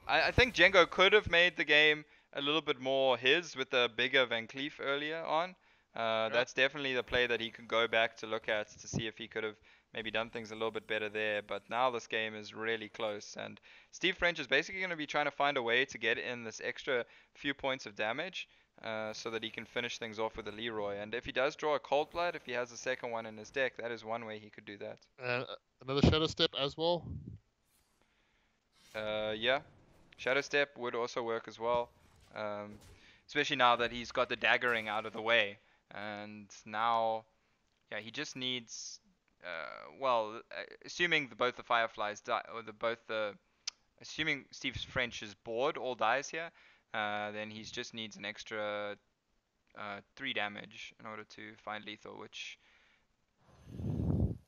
I think Django could have made the game a little bit more his with the bigger Van Cleef earlier on. yeah, That's definitely the play that he could go back to look at to see if he could have maybe done things a little bit better there. But now this game is really close, and SteveFrench is basically going to be trying to find a way to get in this extra few points of damage. So that he can finish things off with a Leroy. And if he does draw a Cold Blood, if he has a second one in his deck, that is one way he could do that. and another Shadow Step as well. Yeah, Shadow Step would also work as well, um, especially now that he's got the daggering out of the way. And now, yeah, he just needs, assuming both the Fireflies die, or both the assuming SteveFrench's board all dies here, then he just needs an extra 3 damage in order to find lethal, which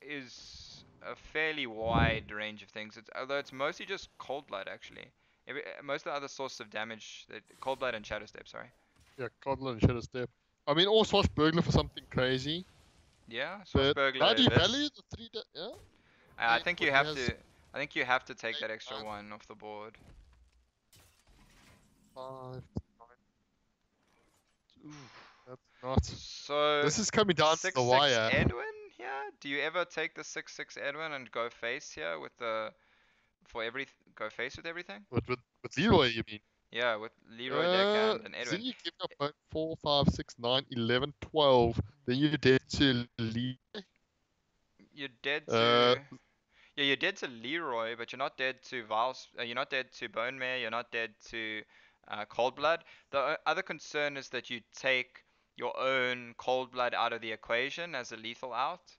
is a fairly wide range of things. Although it's mostly just cold blood actually. Most of the other sources of damage, cold blood and shadow step. Sorry. Yeah, Codler and Shadow Step. I mean, or Swashbuckler for something crazy. Yeah, But how do Swashbuckler. you This. value the 3? Yeah. I think you When he have has to. I think you have to take 8, that extra 9, one off the board. 5, 9. Ooh, that's not. So This is coming down to the 6-6 wire. Edwin here. Do you ever take the 6-6 Edwin and go face here with the go face with everything? With Leroy, you mean? Yeah, with Leroy deckhand and Then Edwin. you give up 4, 5, 6, 9, 11, 12. Then you're dead to Leroy. You're dead Uh, to. Yeah, you're dead to Leroy, but you're not dead to Vals. You're not dead to Bone Mare. You're not dead to Cold Blood. The other concern is that you take your own Cold Blood out of the equation as a lethal out,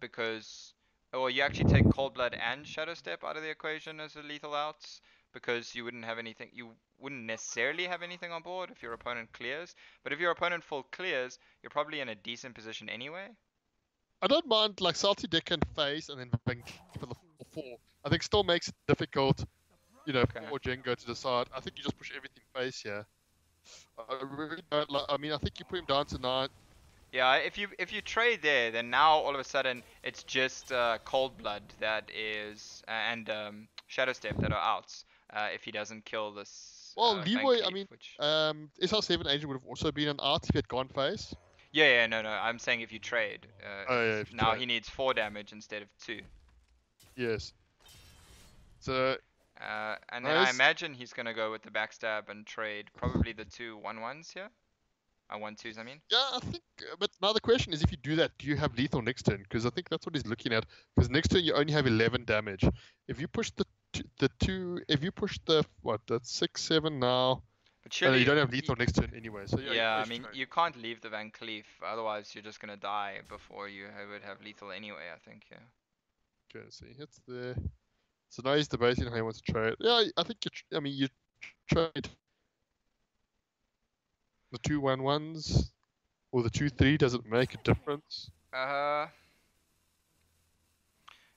because, or you actually take Cold Blood and Shadow Step out of the equation as a lethal outs because you wouldn't have anything. You wouldn't necessarily have anything on board if your opponent clears. But if your opponent full clears, you're probably in a decent position anyway. I don't mind like Salty Deck and Face and then Bank for the 4. I think still makes it difficult, Okay. for Django to decide. I think you just push everything face here. I really don't like. I mean, I think you put him down to 9. Yeah, if you trade there, then now all of a sudden it's just Cold Blood that is and Shadow Step that are outs. If he doesnn't kill this Well, Van Leroy, I Cleef, mean, which SR7 Agent would have also been an out if he had gone face. yeah, no, I'm saying if you trade, Oh yeah, if you now trade. he needs 4 damage instead of 2. Yes. So And then I imagine he's gonna go with the backstab and trade probably the 2 1-1s here. 1-2s, I mean. yeah, I think. But now the question is, if you do that, do you have lethal next turn? Because I think that's what he's looking at. Because next turn you only have 11 damage. If you push if you push the what, that's 6, 7 now. But surely You don't have lethal next turn anyway. So yeah, yeah, you I should mean, trade. you can't leave the Van Cleef, otherwise you're just gonna die before you would have lethal anyway, I think, yeah. Okay, so he hits there. So now he's debating how he wants to trade. Yeah, I think you trade the 2 1-1s or the 2-3. Does it make a difference?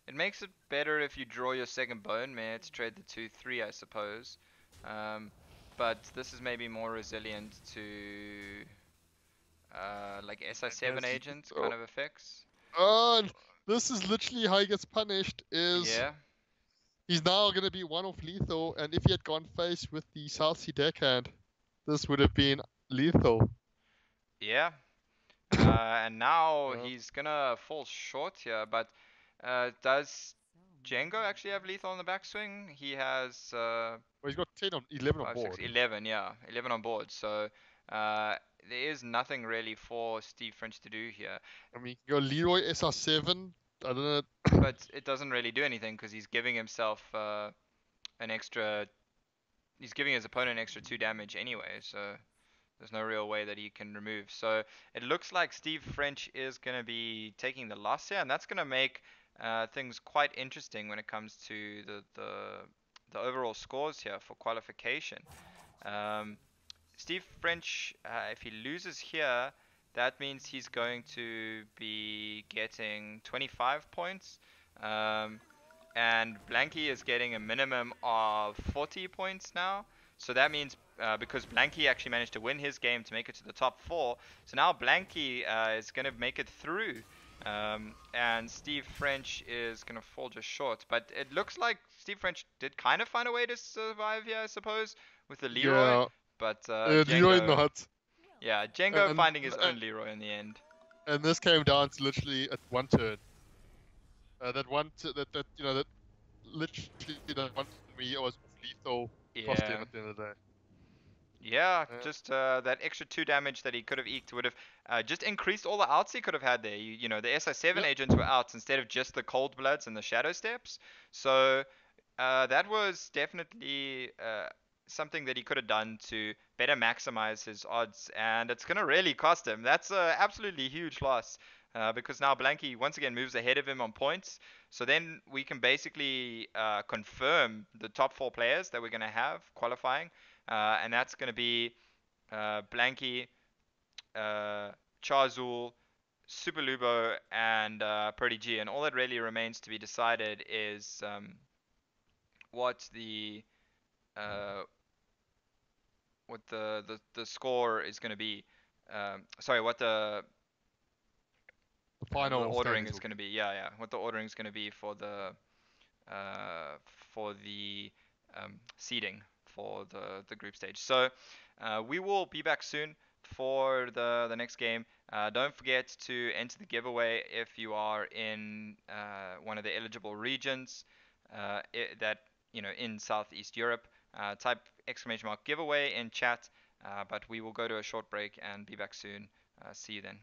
It makes it better if you draw your second Bone Mare to trade the 2-3, I suppose. But this is maybe more resilient to like SI7 agent kind of effects. Oh, this is literally how he gets punished. Yeah. He's now going to be 1 off lethal, and if he had gone face with the South Sea deckhand, this would have been lethal. Yeah. And now Yeah. he's gonna fall short here, but does Django actually have lethal on the backswing? He has Well, he's got 11 on 5, board. 6, 11, yeah, 11 on board. So there is nothing really for SteveFrench to do here. I mean, you can go Leroy SR7. I don't know. But it doesn't really do anything because he's giving himself an extra. He's giving his opponent an extra 2 damage anyway, so there's no real way that he can remove. So it looks like SteveFrench is going to be taking the loss here, and that's going to make things quite interesting when it comes to the overall scores here for qualification. SteveFrench, if he loses here, that means he's going to be getting 25 points. And Blanky is getting a minimum of 40 points now. So that means because Blanky actually managed to win his game to make it to the top 4, so now Blanky is going to make it through. And SteveFrench is going to fall just short. But it looks like SteveFrench did kind of find a way to survive here, I suppose, with the Leroy. Yeah. But Leroy not. Yeah, Django finding his own Leroy in the end. And this came down to literally at 1 turn. That literally that one to me was lethal. Cost him at the end of the day. Yeah, just that extra 2 damage that he could have eked would have just increased all the outs he could have had there. You know, the SI7 agents were outs instead of just the Cold Bloods and the Shadow Steps. So that was definitely something that he could have done to better maximize his odds, and it's going to really cost him. That's an absolutely huge loss because now Blanky once again moves ahead of him on points. So then we can basically confirm the top 4 players that we're going to have qualifying, and that's going to be Blanky, Charzul, Superlubo, and Purdy G. And all that really remains to be decided is what the uh, what the score is going to be. Sorry, what The the final ordering standings is will going be. to be. Yeah, yeah. What the ordering is going to be uh, for the seeding for the group stage. So we will be back soon for the next game. Don't forget to enter the giveaway if you are in one of the eligible regions that in Southeast Europe. Type !giveaway in chat. But we will go to a short break and be back soon. See you then.